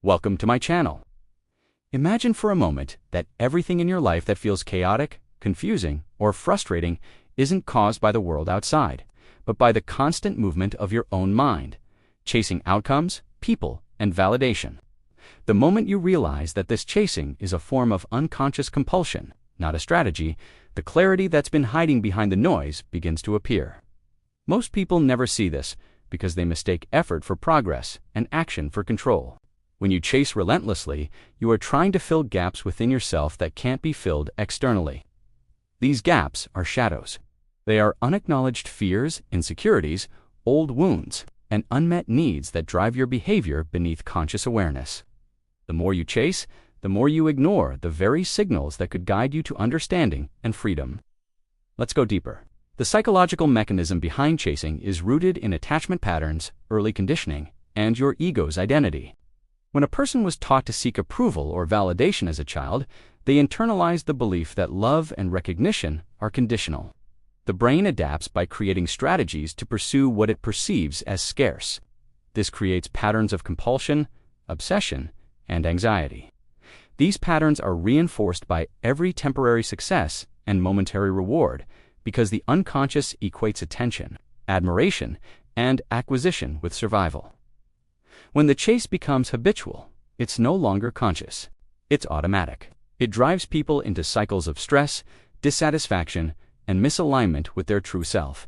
Welcome to my channel. Imagine for a moment that everything in your life that feels chaotic, confusing, or frustrating isn't caused by the world outside, but by the constant movement of your own mind, chasing outcomes, people, and validation. The moment you realize that this chasing is a form of unconscious compulsion, not a strategy, the clarity that's been hiding behind the noise begins to appear. Most people never see this because they mistake effort for progress and action for control. When you chase relentlessly, you are trying to fill gaps within yourself that can't be filled externally. These gaps are shadows. They are unacknowledged fears, insecurities, old wounds, and unmet needs that drive your behavior beneath conscious awareness. The more you chase, the more you ignore the very signals that could guide you to understanding and freedom. Let's go deeper. The psychological mechanism behind chasing is rooted in attachment patterns, early conditioning, and your ego's identity. When a person was taught to seek approval or validation as a child, they internalized the belief that love and recognition are conditional. The brain adapts by creating strategies to pursue what it perceives as scarce. This creates patterns of compulsion, obsession, and anxiety. These patterns are reinforced by every temporary success and momentary reward because the unconscious equates attention, admiration, and acquisition with survival. When the chase becomes habitual, it's no longer conscious. It's automatic. It drives people into cycles of stress, dissatisfaction, and misalignment with their true self.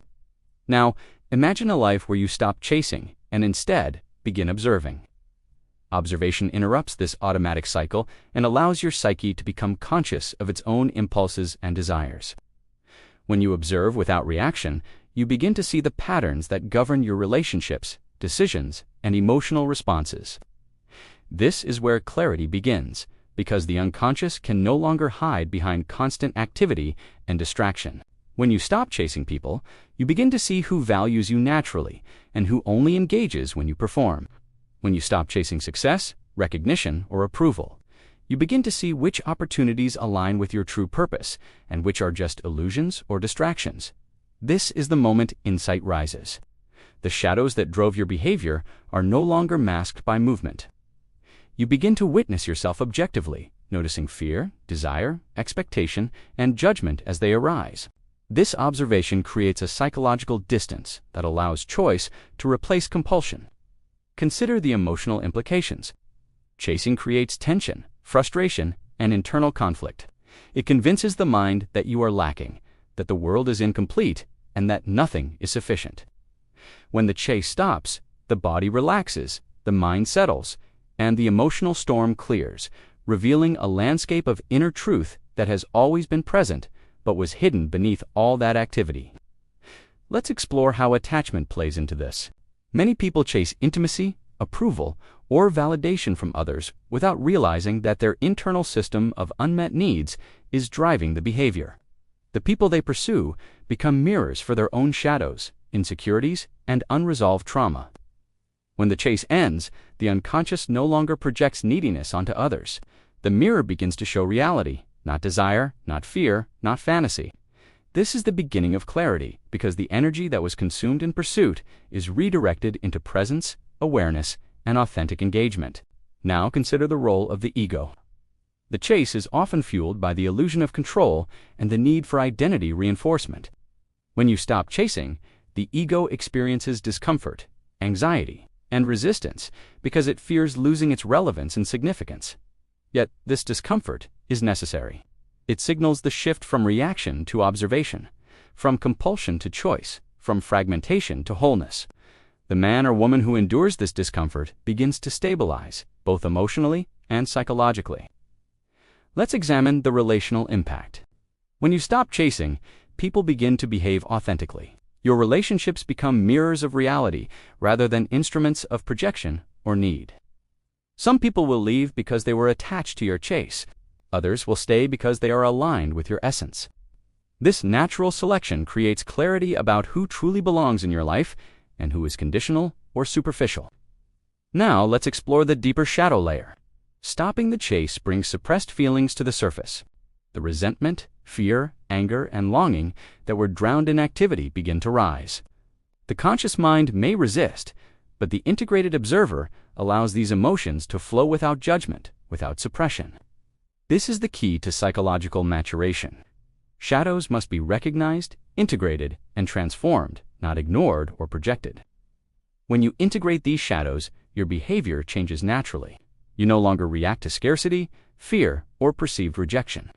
Now, imagine a life where you stop chasing and instead begin observing. Observation interrupts this automatic cycle and allows your psyche to become conscious of its own impulses and desires. When you observe without reaction, you begin to see the patterns that govern your relationships, decisions, and emotional responses. This is where clarity begins, because the unconscious can no longer hide behind constant activity and distraction. When you stop chasing people, you begin to see who values you naturally and who only engages when you perform. When you stop chasing success, recognition, or approval, you begin to see which opportunities align with your true purpose and which are just illusions or distractions. This is the moment insight rises. The shadows that drove your behavior are no longer masked by movement. You begin to witness yourself objectively, noticing fear, desire, expectation, and judgment as they arise. This observation creates a psychological distance that allows choice to replace compulsion. Consider the emotional implications. Chasing creates tension, frustration, and internal conflict. It convinces the mind that you are lacking, that the world is incomplete, and that nothing is sufficient. When the chase stops, the body relaxes, the mind settles, and the emotional storm clears, revealing a landscape of inner truth that has always been present but was hidden beneath all that activity. Let's explore how attachment plays into this. Many people chase intimacy, approval, or validation from others without realizing that their internal system of unmet needs is driving the behavior. The people they pursue become mirrors for their own shadows, insecurities, and unresolved trauma. When the chase ends, the unconscious no longer projects neediness onto others. The mirror begins to show reality, not desire, not fear, not fantasy. This is the beginning of clarity, because the energy that was consumed in pursuit is redirected into presence, awareness, and authentic engagement. Now consider the role of the ego. The chase is often fueled by the illusion of control and the need for identity reinforcement. When you stop chasing, the ego experiences discomfort, anxiety, and resistance because it fears losing its relevance and significance. Yet this discomfort is necessary. It signals the shift from reaction to observation, from compulsion to choice, from fragmentation to wholeness. The man or woman who endures this discomfort begins to stabilize, both emotionally and psychologically. Let's examine the relational impact. When you stop chasing, people begin to behave authentically. Your relationships become mirrors of reality rather than instruments of projection or need. Some people will leave because they were attached to your chase. Others will stay because they are aligned with your essence. This natural selection creates clarity about who truly belongs in your life and who is conditional or superficial. Now let's explore the deeper shadow layer. Stopping the chase brings suppressed feelings to the surface. The resentment, fear, anger, and longing that were drowned in activity begin to rise. The conscious mind may resist, But the integrated observer allows these emotions to flow without judgment, without suppression. This is the key to psychological maturation. Shadows must be recognized, integrated, and transformed, not ignored or projected. When you integrate these shadows, your behavior changes naturally. You no longer react to scarcity, fear, or perceived rejection.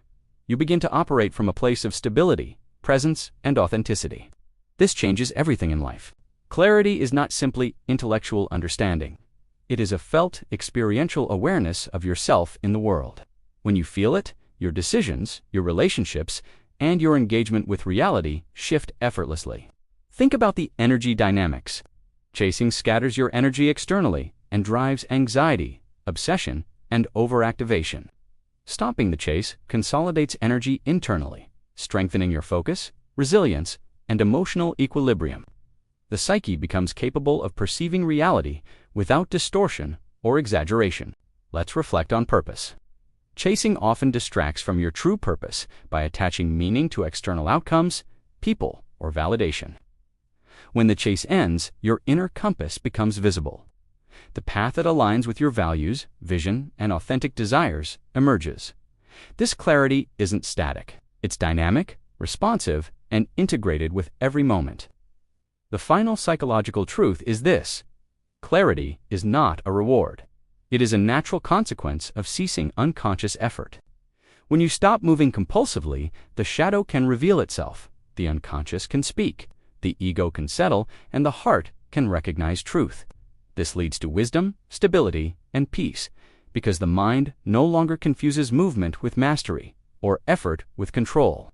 You begin to operate from a place of stability, presence, and authenticity. This changes everything in life. Clarity is not simply intellectual understanding. It is a felt, experiential awareness of yourself in the world. When you feel it, your decisions, your relationships, and your engagement with reality shift effortlessly. Think about the energy dynamics. Chasing scatters your energy externally and drives anxiety, obsession, and overactivation. Stopping the chase consolidates energy internally, strengthening your focus, resilience, and emotional equilibrium. The psyche becomes capable of perceiving reality without distortion or exaggeration. Let's reflect on purpose. Chasing often distracts from your true purpose by attaching meaning to external outcomes, people, or validation. When the chase ends, your inner compass becomes visible. The path that aligns with your values, vision, and authentic desires emerges. This clarity isn't static. It's dynamic, responsive, and integrated with every moment. The final psychological truth is this: clarity is not a reward. It is a natural consequence of ceasing unconscious effort. When you stop moving compulsively, the shadow can reveal itself, the unconscious can speak, the ego can settle, and the heart can recognize truth. This leads to wisdom, stability, and peace, because the mind no longer confuses movement with mastery or effort with control.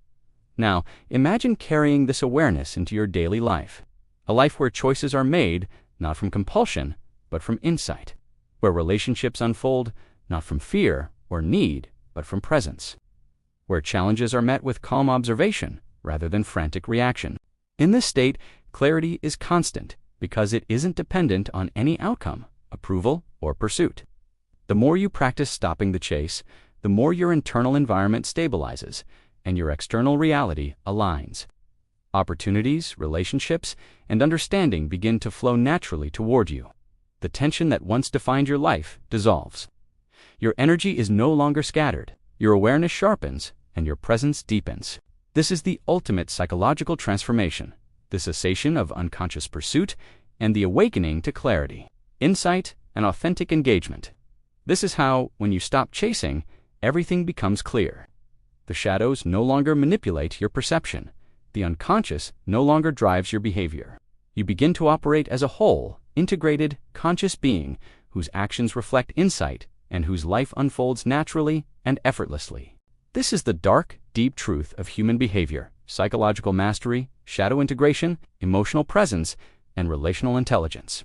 Now, imagine carrying this awareness into your daily life, a life where choices are made not from compulsion, but from insight, where relationships unfold not from fear or need, but from presence, where challenges are met with calm observation rather than frantic reaction. In this state, clarity is constant because it isn't dependent on any outcome, approval, or pursuit. The more you practice stopping the chase, the more your internal environment stabilizes and your external reality aligns. Opportunities, relationships, and understanding begin to flow naturally toward you. The tension that once defined your life dissolves. Your energy is no longer scattered, your awareness sharpens, and your presence deepens. This is the ultimate psychological transformation, the cessation of unconscious pursuit, and the awakening to clarity, insight, and authentic engagement. This is how, when you stop chasing, everything becomes clear. The shadows no longer manipulate your perception. The unconscious no longer drives your behavior. You begin to operate as a whole, integrated, conscious being whose actions reflect insight and whose life unfolds naturally and effortlessly. This is the dark, deep truth of human behavior, psychological mastery, shadow integration, emotional presence, and relational intelligence.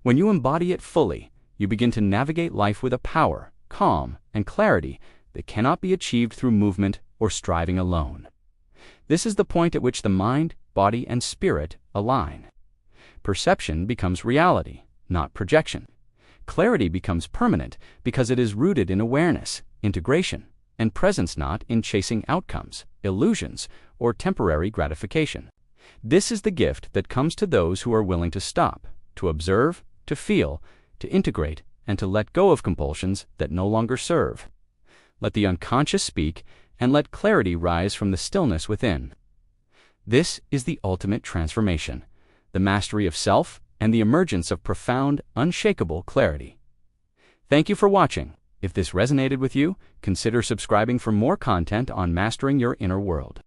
When you embody it fully, you begin to navigate life with a power, calm, and clarity that cannot be achieved through movement or striving alone. This is the point at which the mind, body, and spirit align. Perception becomes reality, not projection. Clarity becomes permanent because it is rooted in awareness, integration, and presence, not in chasing outcomes, illusions, or temporary gratification. This is the gift that comes to those who are willing to stop, to observe, to feel, to integrate, and to let go of compulsions that no longer serve. Let the unconscious speak, and let clarity rise from the stillness within. This is the ultimate transformation, the mastery of self and the emergence of profound, unshakable clarity. Thank you for watching. If this resonated with you, consider subscribing for more content on mastering your inner world.